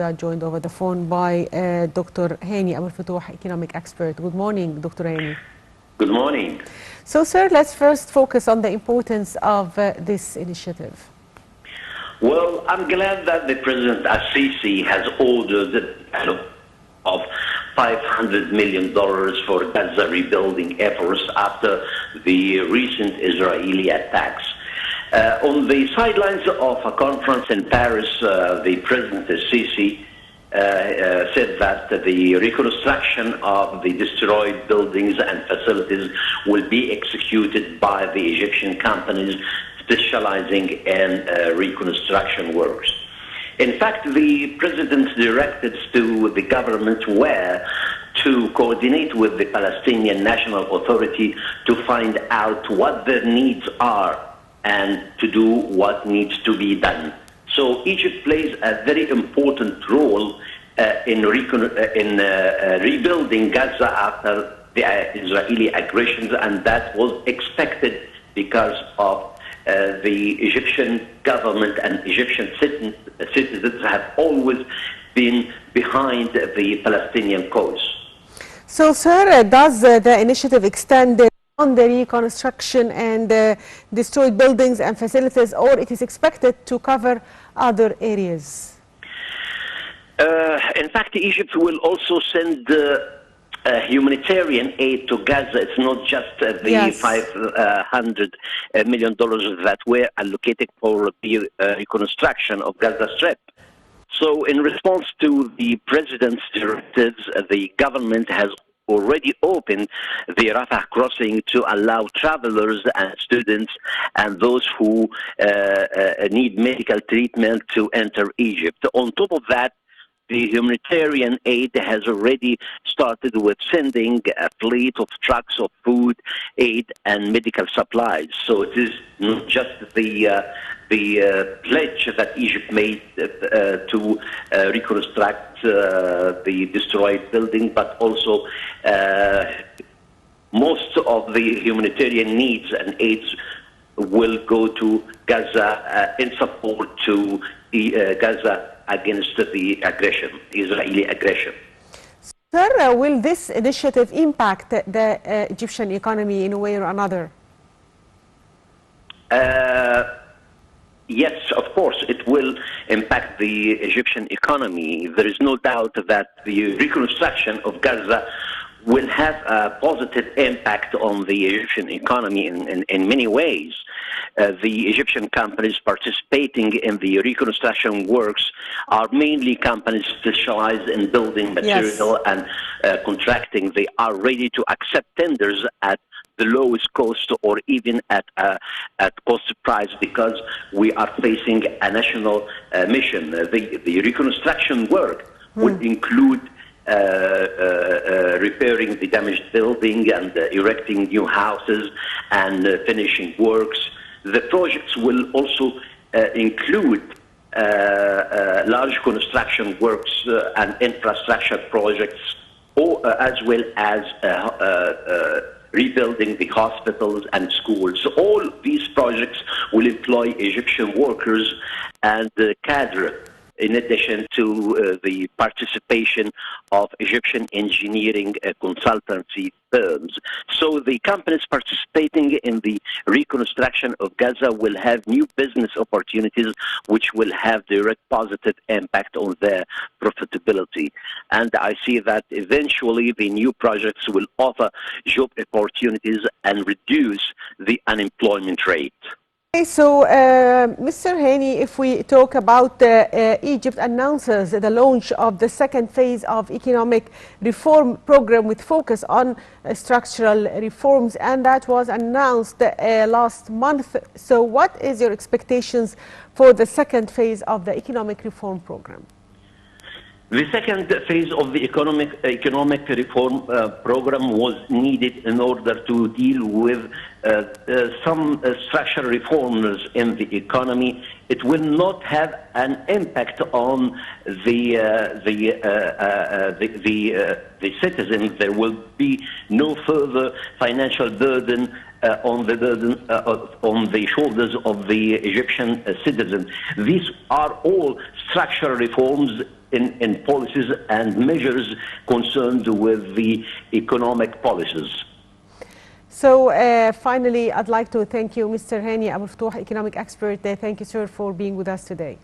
we are joined over the phone by Dr. Hany Abou El Fotouh, economic expert. Good morning, Dr. Hany. Good morning. So, sir, let's first focus on the importance of this initiative. Well, I'm glad that the President Al-Sisi has ordered of $500 million for Gaza rebuilding efforts after the recent Israeli attacks. On the sidelines of a conference in Paris, the President Al-Sisi said that the reconstruction of the destroyed buildings and facilities will be executed by the Egyptian companies specializing in reconstruction works. In fact, the President's directives to the government were to coordinate with the Palestinian National Authority to find out what their needs are and to do what needs to be done. So Egypt plays a very important role in rebuilding Gaza after the Israeli aggressions, and that was expected because of the Egyptian government and Egyptian citizens have always been behind the Palestinian cause. So, sir, does the initiative extend on the reconstruction and destroyed buildings and facilities, or it is expected to cover other areas? In fact, Egypt will also send humanitarian aid to Gaza. It's not just the $500 million that were allocated for the reconstruction of Gaza Strip. So in response to the President's directives, the government has already opened the Rafah crossing to allow travelers and students and those who need medical treatment to enter Egypt. On top of that, the humanitarian aid has already started with sending a fleet of trucks of food, aid, and medical supplies. So it is not just the pledge that Egypt made to reconstruct the destroyed building, but also most of the humanitarian needs and aids will go to Gaza in support to Gaza against the aggression, Israeli aggression. Sir, will this initiative impact the Egyptian economy in a way or another? Yes, of course, it will impact the Egyptian economy. There is no doubt that the reconstruction of Gaza will have a positive impact on the Egyptian economy in many ways. The Egyptian companies participating in the reconstruction works are mainly companies specialized in building material and contracting. They are ready to accept tenders at the lowest cost or even at cost price because we are facing a national mission. The reconstruction work would include repairing the damaged building and erecting new houses and finishing works. The projects will also include large construction works and infrastructure projects, as well as rebuilding the hospitals and schools. So all these projects will employ Egyptian workers and cadre, in addition to the participation of Egyptian engineering consultancy firms. So the companies participating in the reconstruction of Gaza will have new business opportunities which will have direct positive impact on their profitability. And I see that eventually the new projects will offer job opportunities and reduce the unemployment rate. Okay, so, Mr. Hany, if we talk about Egypt announces the launch of the second phase of economic reform program with focus on structural reforms, and that was announced last month. So what is your expectations for the second phase of the economic reform program? The second phase of the economic reform program was needed in order to deal with some structural reforms in the economy, it will not have an impact on the citizens. There will be no further financial burden on the shoulders of the Egyptian citizens. These are all structural reforms in policies and measures concerned with the economic policies. So finally, I'd like to thank you, Mr. Hany Abou El Fotouh, economic expert. Thank you, sir, for being with us today.